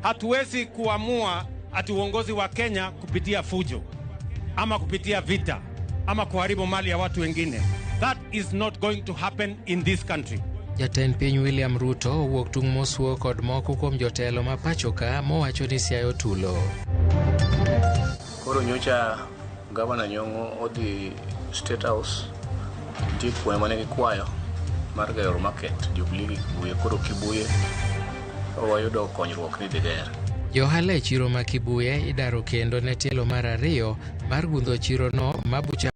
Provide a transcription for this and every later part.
Hatuwezi kuamua ati uongozi wa Kenya kupitia fujo ama kupitia vita ama kuharibu mali ya watu wengine. That is not going to happen in this country. Jatend piny William Ruto wuok tung' mosuo kod moko kuom jotelo ma pachoka mowacho ni siayo tulo. Koro nyocha Governor Nyong'o odhi State House tikwe mane gikwayo mar gero market Jubilee Kibuye. Koro Kibuye wayudo konyruok ni diger. Johala e chiro ma Kibuye idaro kendo ne tielo mar ariyo mar gundho chiro no mabucha.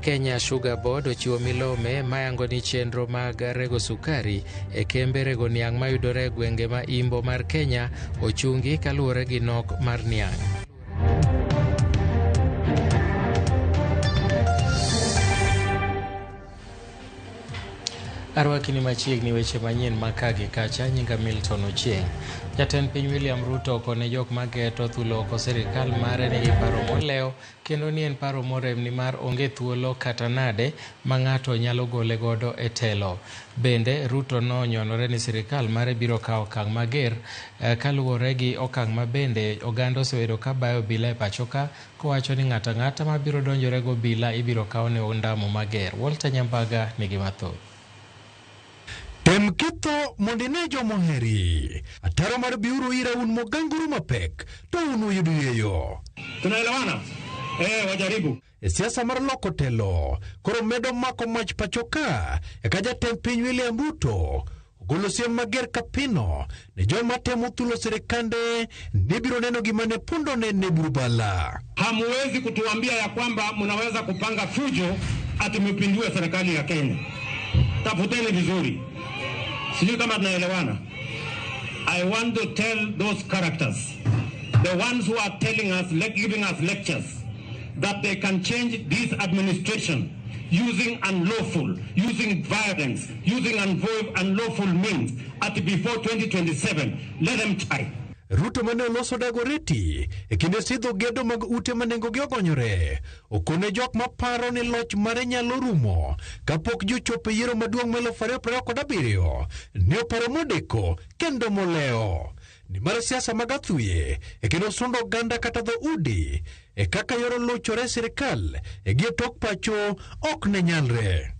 Kenya Sugar Board ochiwo milome mayango ni chenro mag rego sukari e kembe rego niang' mayudore e gwenge ma imbo mar Kenya ochungi kaluwore gi nok mar niang'. Arwakini machiegni weche manyien makagi kacha. Nyinga Milton Ochieng. Jatend piny William Ruto kone jok mageto thulo oko sirikal mare nigi paro moleo kendo ni en paro morem ni mar onge thuolo kata nade ma ng'ato nyalo gole godo e telo. Bende Ruto nonyonore ni sirikal mare biro kawo okang' mager kaluwore gi okang' ma bende oganda osebedo ka bayo bila e pachoka kowacho ni ng'ata ng'ata ma biro donjore go bila ibiro kawo ne ondamo mager. Walter Nyambaga nigi mathoth. Tem ketho mondine jomoheri. Ataro mar biuru ira un moganguru mapek. To unu yuduyeyo. Tunaelewana? Wajaribu. Siasa mar loko telo. Koro medo mako mach pachoka. Ekaja tem piny William Ruto. Golo siem mager kapino. Ne joma temo thulo serikande. Nibiro neno gimane pundo ne neburubala. Hamuwezi kutuambia ya kwamba mnaweza kupanga fujo ati mpindue serikali ya Kenya. Tafuteni vizuri. Sijui kama tunaelewana. I want to tell those characters, the ones who are telling us, giving us lectures, that they can change this administration using unlawful, using violence, using unlawful means at before 2027. Let them try. Ruto mane oloso Dagoreti e kinde sidho gedo mag ute manengo gi ogonyore. Okone jok maparo ni loch mare nyalo rumo kapok jochopo yiero maduong' ma 2027 ne oparo modeko kendo moleo. Ni mar siasa mag athuye e kendo sundo oganda kata dho udi e kaka yoro lochore sirikal e gie tok pacho ok ne nyalre.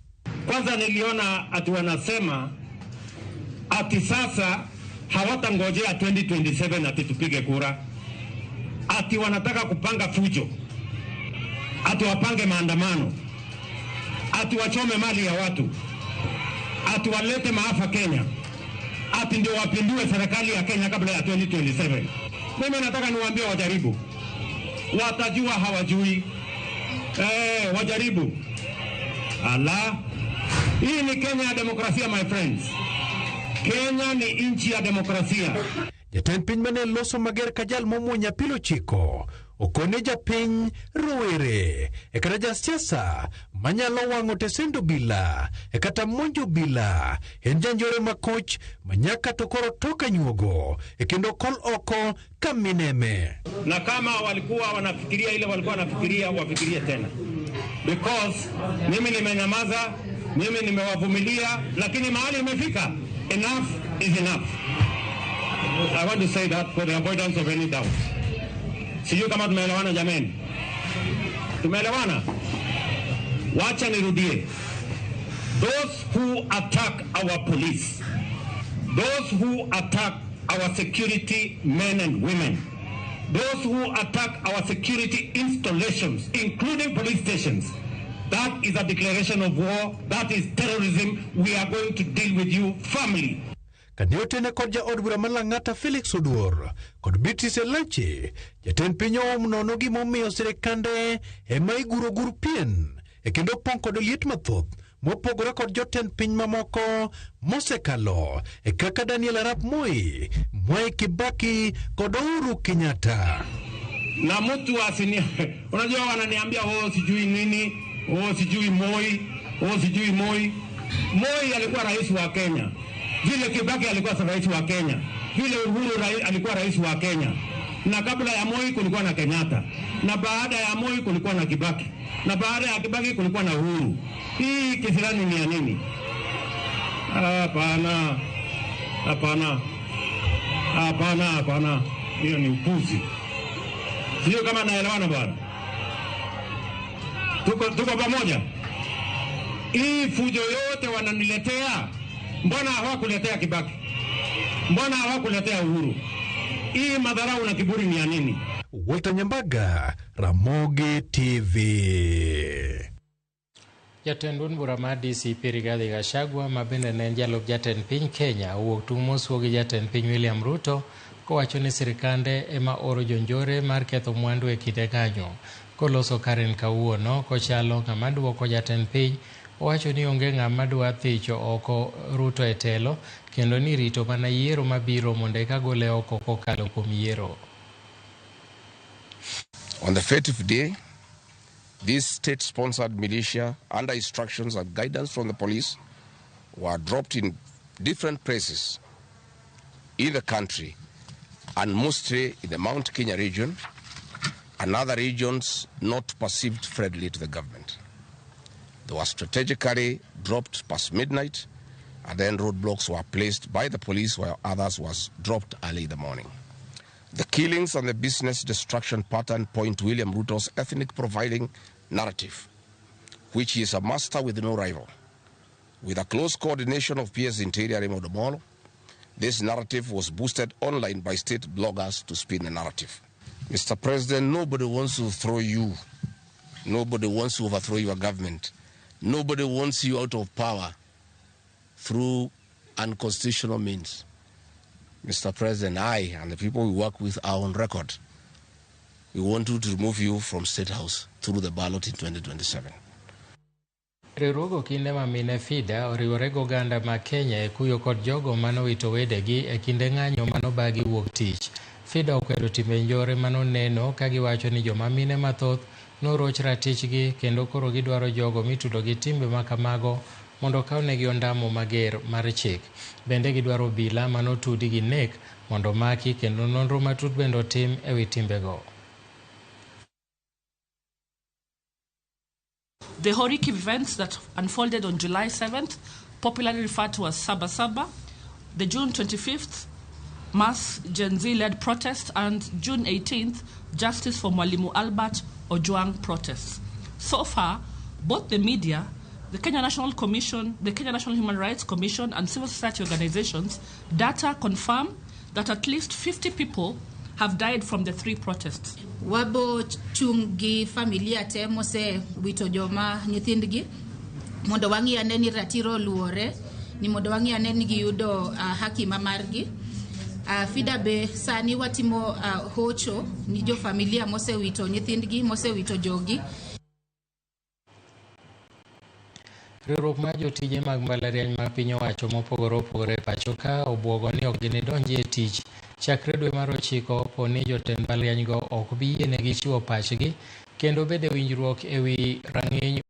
Kwanza niliona ati wanasema ati sasa hawatangojea 2027 ati tupige kura. Ati wanataka kupanga fujo. Ati wapange maandamano. Ati wachome mali ya watu. Ati walete maafa Kenya. Ati ndio wapindue serikali ya Kenya kabla ya 2027. Mimi nataka niwaambie wajaribu. Watajua hawajui. Wajaribu. Allah. Hii ni Kenya ya demokrasia, my friends. Kenya ni inchi ya demokrasia. Jatend piny mane loso mager kajal momuonya pilo chiko. Okone japiny rowere. Ekata jasiasa manyalo wang'o tesendo bila. Ekata monjo bila. En janjore makoch manyaka tokoro toka nyuogo. Ekendo kol oko kamineme. Na kama walikuwa wanafikiria ile walikuwa wanafikiria, wafikirie tena. Because mimi nimenyamaza, mimi nimewavumilia, lakini mahali imefika. Enough is enough. I want to say that for the avoidance of any doubt. Sijui kama tumeelewana jameni. Tumeelewana? Wacha nirudie. Those who attack our police, those who attack our security men and women, those who attack our security installations, including police stations, that is a declaration of war. That is terrorism. We are going to deal with you firmly. Kaniotene kod jaod bura malang'ata Felix Oduor kod Beatrice Elache jatend piny omunono gimomiyo sirikande ema iguro gur pien e kendo pong kod liet mathoth mopogore kod jotend piny mamoko mosekalo e kaka Daniel Arap Moi, Mwai Kibaki kod Uhuru Kenyatta. Na mtu asini unajua wananiambia sijui nini, sijui Moi, sijui Moi. Moi alikuwa rais wa Kenya. Vile Kibaki alikuwa rais wa Kenya. Vile Uhuru alikuwa rais wa Kenya. Na kabla ya Moi kulikuwa na Kenyatta. Na baada ya Moi kulikuwa na Kibaki. Na baada ya Kibaki kulikuwa na Uhuru. Hii kisirani ni ya nini? Hapana. Hapana, hiyo ni upuzi. Sio kama naelewana bwana. Tuko pamoja. Hii fujo yote wananiletea, mbona hawakuletea Kibaki? Mbona hawakuletea Uhuru? Hii madharau na kiburi ni ya nini? Walter Nyambaga, Ramogi TV. Jatend bura mar DCP Rigathi Gachagua ma bende ne en jalup jatend piny Kenya owuok tung' mosruok gi jatend piny William Ruto kowacho ni sirikande ema oro jonjore mar ketho mwandu e kinde kanyo. Koloso Karen kawuono kochalo ng'ama duoko jatend piny, owacho ni onge ng'ama dwa thicho oko Ruto e telo kendo ni rito mana yiero mabiro mondo eka gole oko kokalo kuom yiero. On the fative day, this state-sponsored militia, under instructions and guidance from the police, were dropped in different places in the country, and mostly in the Mount Kenya region and other regions not perceived friendly to the government. They were strategically dropped past midnight, and then roadblocks were placed by the police while others was dropped early in the morning. The killings and the business destruction pattern point to William Ruto's ethnic profiling narrative, which he is a master with no rival. With a close coordination of PS Interior Raymond Omolo, this narrative was boosted online by state bloggers to spin the narrative. Mr. President, nobody wants to throw you. Nobody wants to overthrow your government. Nobody wants you out of power through unconstitutional means. Mr. President, I and the people we work with are on record. We want to remove you from State House through the ballot in 2027. Riwruogo kinde ma mine FIDA oriwore go ganda ma Kenya e kuyo kod jogo manowito wedegi e kinde ng'anyo manobagi wuok tich. FIDA okwedo timbe njore manoneno ka giwacho ni joma mine mathoth noroch ratichgi kendo koro gidwaro jogo mitudo gi timbe makamago mondo kawnegi ondamo mager mar chik. Bende gidwaro bila manotudi gi nek mondo maki kendo nonro matut bende otim e wi timbego. The horrific events that unfolded on July 7th, popularly referred to as Saba Saba, the June 25th mass Gen Z-led protest, and June 18th, Justice for Mwalimu Albert Ojwang protests. So far, both the media, the Kenya National Commission, the Kenya National Human Rights Commission, and civil society organizations, data confirm that at least 50 people have died from the three protests. Wabo chungi familia te mose wito joma nyithindgi mondo wangi aneni ratiro luore ni mondo wangi aneni giyudo haki mamargi. FIDA be sani watimo hocho ni jo familia mose wito nyithindgi, mose wito jogi. Riwruok mar jotije mag mbalariany ma piny owacho mopogore opogore pacho ka obwogo ni ok ginidonji e tich chakre dwe mar 9 poni jotend mbalarianygo ok bi yienegi chiwo pachgi kendo bede winjruok e wi rang'iny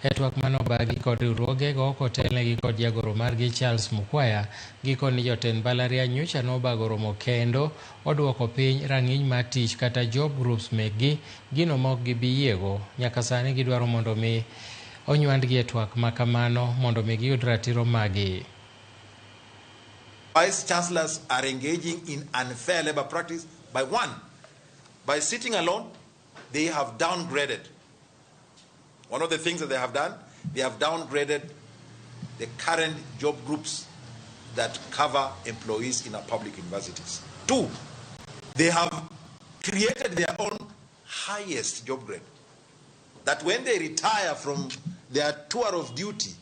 e twak manobagi kod riwruogego kotelnegi kod jagoro margi Charles Mukwaya. Giko ni jotend mbalariany nyocha nobago romo kendo oduoko piny rang'iny mar tich kata job groups mekgi gino ma ok gibi yiego. Nyaka sani gidwaro mondo mi onywandgi e twak makamano mondo mi giyud ratiro magi. Vice chancellors are engaging in unfair labor practice by sitting alone. They have downgraded. One of the things that they have done, they have downgraded the current job groups that cover employees in our public universities. 2, they have created their own highest job grade, that when they retire from their tour of duty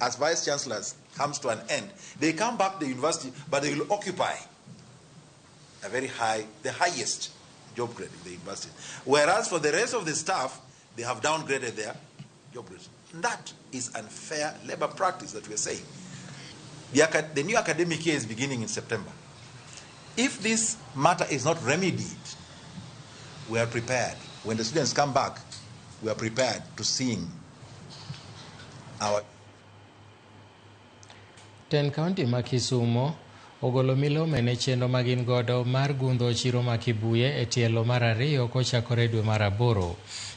as vice chancellors comes to an end, they come back to the university, but they will occupy a very high, the highest job grade in the university. Whereas for the rest of the staff, they have downgraded their job grades. That is unfair labor practice that we are saying. The new academic year is beginning in September. If this matter is not remedied, we are prepared. When the students come back, we are prepared to sing our... Ten County ma Kisumo ogolo milome ne chenro magin godo mar gundho chiro ma Kibuye e tielo mar 2 kochakore dwe mar 8.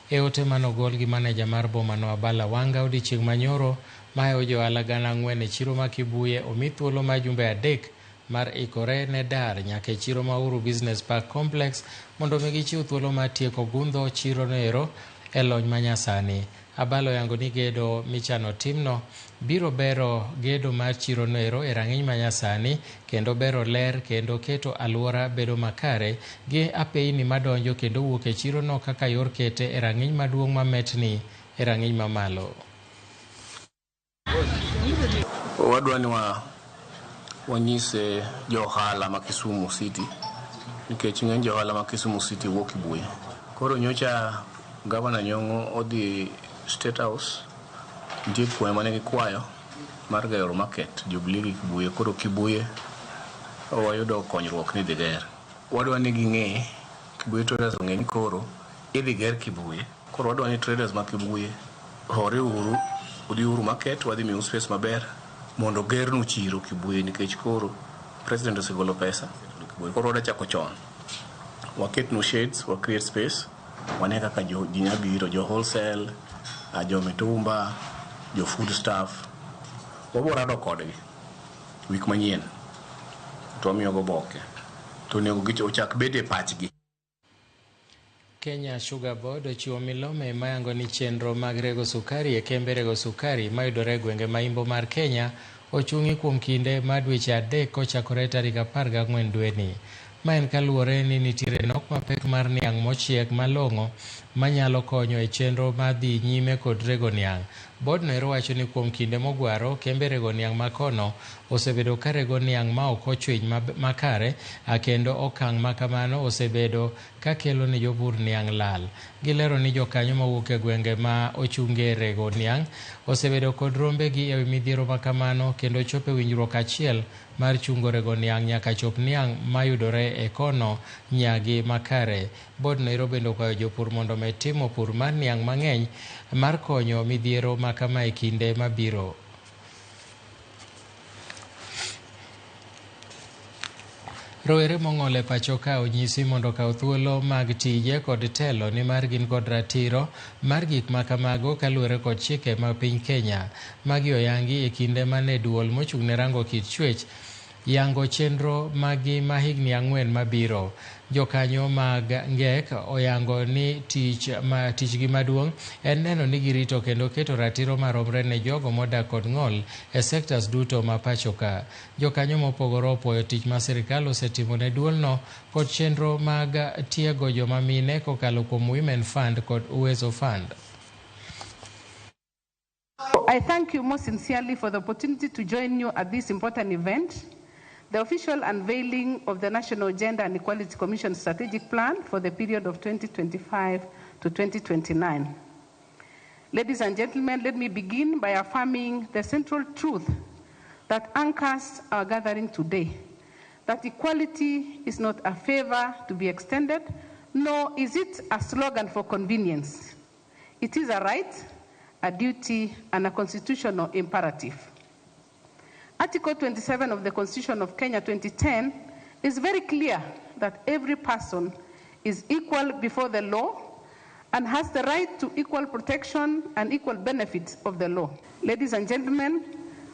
E ote manogol gi maneja mar boma no Abala Wanga odiochieng' manyoro, mae ojohala 4,000 e chiro ma Kibuye omi thuolo ma jumbe 3 mar ikore ne dar nyaka e chiro ma Uhuru Business Park Complex mondo mi gichiw thuolo mar tieko gundho chiro noero e lony manyasani. Abalo yango ni gedo michano timno biro bero gedo mar chiro noero e rang'iny manyasani kendo bero ler kendo keto alwora bedo makare gi apeini madonjo kendo wuok e chiro no kaka yor kete e rang'iny maduong' mametni e rang'iny mamalo. Wadwa ni wanyise johala ma Kisumu City nikech ng'eny johala ma Kisumu City wuok Kibuye. Koro nyocha Gavana Nyong'o odhi State House, nitie kwayo mane gikwayo mar gero market Jubilee Kibuye. Koro Kibuye wayudo konyruok ni dhi ger. Wadwa ni ging'e Kibuye traders ong'e ni koro idhi ger Kibuye. Koro wadwa ni traders ma Kibuye hore uru udhi uru market wadhi miu space maber mondo gernu chiro Kibuye nikech koro president osegolo pesa Kibuye. Koro wadwa chako chon, waketnu shades, wa create space, wane kaka ji nyabiro, jo wholesale, jo mitumba, jo food staff, waborado kodgi wik manyien to wamiyogo boke to nego ochak bede pachgi. Kenya Sugar Board ochiwo milome mayango ni chenro mag rego sukari e kembe rego sukari mayudore e gwenge maimbo mar Kenya ochungi kuom kinde mar dweche 3 kochakore tarik 14 dweni. Ma en kaluwore ni nitiere nok mapek mar niang' mochiek malong'o manyalo konyo e chenro madhi nyime kod rego niang'. Board no wacho ni kuom kinde mogwaro kembe rego niang' makono osebedo ka rego niang' ma ok ochwiny makare kendo okang' makamano osebedo ka kelo ne jopur niang' lal. Gilero ni jokanyo mawuok e gwenge ma ochunge rego niang' osebedo kod rombe gi e midhiero makamano kendo chope winjruok achiel mar chungo rego niang' nyaka chop niang' mayudore e kono nyagi makare. Board no bende kwayo jopur mondo med timo pur mar niang' mang'eny mar konyo midhiero makama e kinde mabiro. Rowere mong'ol e pacho ka onyisi mondo kaw thuolo mag tije kod telo ni mar gin kod ratiro mar gik makamago kaluwore kod chike mag piny Kenya. Magi oyangi e kinde mane duol mochung' ne rango kit chwech yango chenro magi ma higni 4 mabiro. Jokanyo mag ngek oyango ni tichgi maduong' en neno ni girito kendo keto ratiro maromre ne jogo modak kod ng'ol e sectors duto ma pacho ka. Jokanyo mopogore opwoyo tich ma sirikal osetimo ne duolno kod chenro mag tiego joma mine kokalo kuom Women Fund kod Uwezo Fund. I thank you most sincerely for the opportunity to join you at this important event, the official unveiling of the National Gender and Equality Commission Strategic Plan for the period of 2025 to 2029. Ladies and gentlemen, let me begin by affirming the central truth that anchors our gathering today, that equality is not a favor to be extended, nor is it a slogan for convenience. It is a right, a duty, and a constitutional imperative. Article 27 of the Constitution of Kenya 2010 is very clear that every person is equal before the law and has the right to equal protection and equal benefits of the law. Ladies and gentlemen,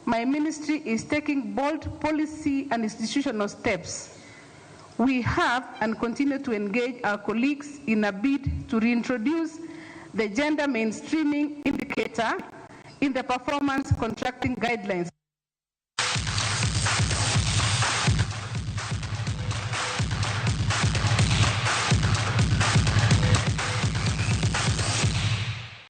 my ministry is taking bold policy and institutional steps. We have and continue to engage our colleagues in a bid to reintroduce the gender mainstreaming indicator in the performance contracting guidelines